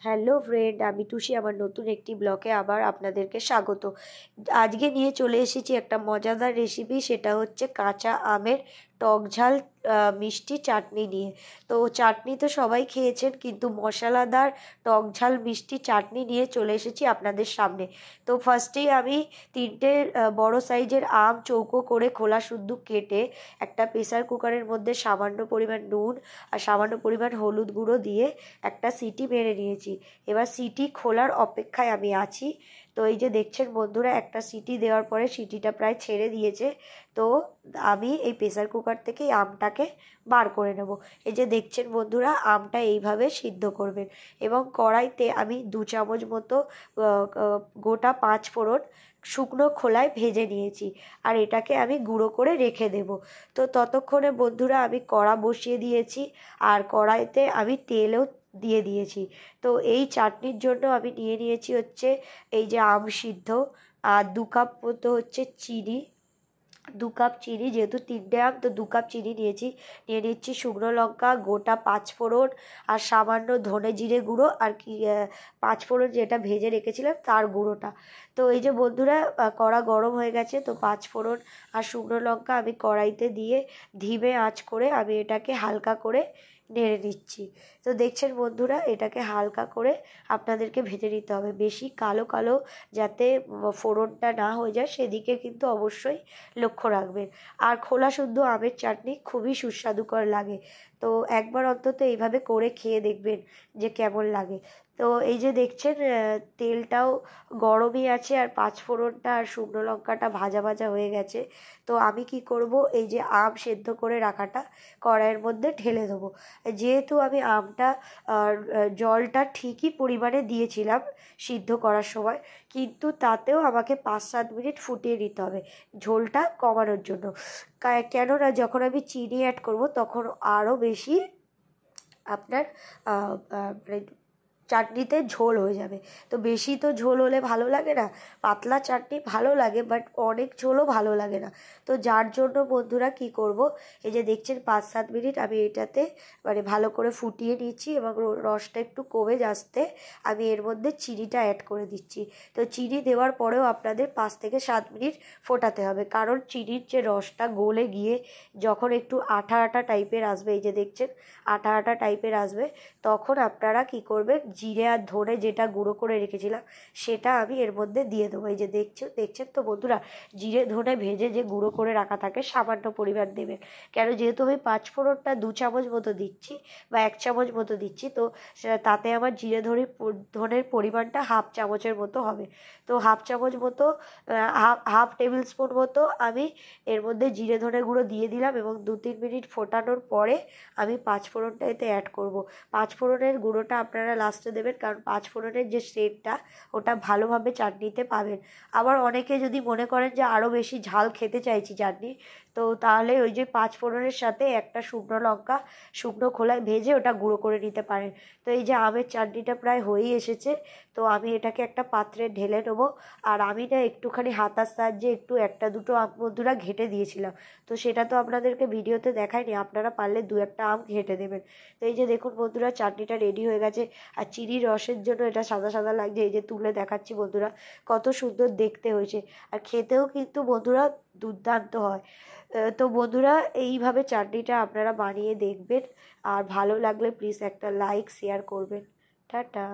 Hello friend, আমি টুসি। আমার নতুন একটি ব্লগে আবার আপনাদেরকে স্বাগত। আজকে নিয়ে চলে এসেছি একটা মজাদার রেসিপি, সেটা হচ্ছে কাঁচা আমের টক ঝাল মিষ্টি চাটনি নিয়ে। তো চাটনি তো সবাই খেয়েছেন, কিন্তু মশলাদার টক ঝাল মিষ্টি চাটনি নিয়ে চলে এসেছি আপনাদের সামনে। তো ফার্স্টেই আমি 3টে বড় সাইজের আম চৌকো করে খোলা শুদ্ধ কেটে একটা প্রেসার কুকারের মধ্যে সামান্য পরিমাণ নুন আর সামান্য পরিমাণ হলুদ গুঁড়ো দিয়ে একটা সিটি মেরে নিয়েছি। এবার সিটি খোলার অপেক্ষায় আমি আছি। তো এই যে দেখছেন বন্ধুরা, একটা সিটি দেওয়ার পরে সিটিটা প্রায় ছেড়ে দিয়েছে। তো আমি এই প্রেসার কুকার থেকে আমটাকে বার করে নেব। এই যে দেখছেন বন্ধুরা, আমটা এইভাবে সিদ্ধ করবেন। এবং কড়াইতে আমি 2 চামচ মতো গোটা 5 ফোড়ন শুকনো খোলায় ভেজে নিয়েছি, আর এটাকে আমি গুঁড়ো করে রেখে দেব। তো ততক্ষণে বন্ধুরা আমি কড়া বসিয়ে দিয়েছি, আর কড়াইতে আমি তেলও দিয়ে দিয়েছি। তো এই চাটনির জন্য আমি নিয়ে নিয়েছি হচ্ছে এই যে আম সিদ্ধ, আর 2 কাপ মতো হচ্ছে চিনি। 2 কাপ চিনি, যেহেতু 3টে আম তো 2 কাপ চিনি নিয়েছি। নিয়ে নিচ্ছি শুকনো লঙ্কা, গোটা 5 ফোড়ন, আর সামান্য ধনে জিরে গুঁড়ো, আর কি 5 ফোড়ন যেটা ভেজে রেখেছিলাম তার গুঁড়োটা। তো এই যে বন্ধুরা, কড়া গরম হয়ে গেছে। তো 5 ফোড়ন আর শুকনো লঙ্কা আমি কড়াইতে দিয়ে ধীমে আঁচ করে আমি এটাকে হালকা করে নেড়ে নিচ্ছি। তো দেখছেন বন্ধুরা, এটাকে হালকা করে আপনাদেরকে ভেজে নিতে হবে, বেশি কালো কালো যাতে ফোড়নটা না হয়ে যায় সেদিকে কিন্তু অবশ্যই লক্ষ্য রাখবেন। আর খোলা শুদ্ধ আমের চাটনি খুবই সুস্বাদুকর লাগে। তো একবার অন্তত এইভাবে করে খেয়ে দেখবেন যে কেমন লাগে। তো এই যে দেখছেন তেলটাও গরমই আছে, আর 5 ফোড়নটা আর শুকনো লঙ্কাটা ভাজা ভাজা হয়ে গেছে। তো আমি কি করব, এই যে আম সেদ্ধ করে রাখাটা কড়াইয়ের মধ্যে ঢেলে দেবো। যেহেতু আমি আমটা জলটা ঠিকই পরিমাণে দিয়েছিলাম সিদ্ধ করার সময়, কিন্তু তাতেও আমাকে 5-7 মিনিট ফুটিয়ে নিতে হবে ঝোলটা কমানোর জন্য। কেননা যখন আমি চিনি অ্যাড করব তখন আরও বেশি আপনার মানে চাটনিতে ঝোল হয়ে যাবে। তো বেশি তো ঝোল হলে ভালো লাগে না, পাতলা চাটনি ভালো লাগে, বাট অনেক ঝোলও ভালো লাগে না। তো যার জন্য বন্ধুরা কি করব, এই যে দেখছেন 5-7 মিনিট আমি এটাতে মানে ভালো করে ফুটিয়ে নিচ্ছি, এবং রসটা একটু কমে আসতে আমি এর মধ্যে চিনিটা অ্যাড করে দিচ্ছি। তো চিনি দেওয়ার পরেও আপনাদের 5-7 মিনিট ফোটাতে হবে, কারণ চিনির যে রসটা গলে গিয়ে যখন একটু আঠা আঠা টাইপের আসবে, এই যে দেখছেন আঠা আঠা টাইপের আসবে, তখন আপনারা কি করবেন, জিরে আর ধনে যেটা গুঁড়ো করে রেখেছিলাম সেটা আমি এর মধ্যে দিয়ে দেবো। এই যে দেখছেন তো বন্ধুরা, জিরে ধনে ভেজে যে গুঁড়ো করে রাখা থাকে সামান্য পরিমাণ দেবেন। কেন, যেহেতু আমি 5 ফোড়নটা 2 চামচ মতো দিচ্ছি বা 1 চামচ মতো দিচ্ছি, তো তাতে আমার জিরে ধনের পরিমাণটা হাফ চামচের মতো হবে। তো হাফ চামচ মতো হাফ টেবিল স্পুন মতো আমি এর মধ্যে জিরে ধনে গুঁড়ো দিয়ে দিলাম, এবং 2-3 মিনিট ফোটানোর পরে আমি 5 ফোড়নটা এতে অ্যাড করব। 5 ফোড়নের গুঁড়োটা আপনারা লাস্টে দেবেন, কারণ 5 ফোড়নের যে সেন্টটা ওটা ভালোভাবে চাটনিতে পাবেন। আবার অনেকে যদি মনে করেন যে আরও বেশি ঝাল খেতে চাইছি চাটনি, তো তাহলে ওই যে 5 ফোড়নের সাথে একটা শুকনো লঙ্কা শুকনো খোলায় ভেজে ওটা গুঁড়ো করে নিতে পারেন। তো এই যে আমের চাটনিটা প্রায় হয়েই এসেছে। তো আমি এটাকে একটা পাত্রে ঢেলে নেবো। আর আমি না একটুখানি হাতার সাহায্যে একটু 1-2টো আম বন্ধুরা ঘেঁটে দিয়েছিলাম। তো সেটা তো আপনাদেরকে ভিডিওতে দেখায়নি, আপনারা পারলে 2-1টা আম ঘেঁটে দেবেন। তো এই যে দেখুন বন্ধুরা, চাটনিটা রেডি হয়ে গেছে। আর চিনির রসের জন্য এটা সাদা সাদা লাগছে। এই যে তুলে দেখাচ্ছি বন্ধুরা, কত সুন্দর দেখতে হয়েছে, আর খেতেও কিন্তু বন্ধুরা দুর্দান্ত হয়। তো বন্ধুরা, এইভাবে চাটনিটা আপনারা বানিয়ে দেখবেন, আর ভালো লাগলে প্লিজ একটা লাইক শেয়ার করবেন। টাটা।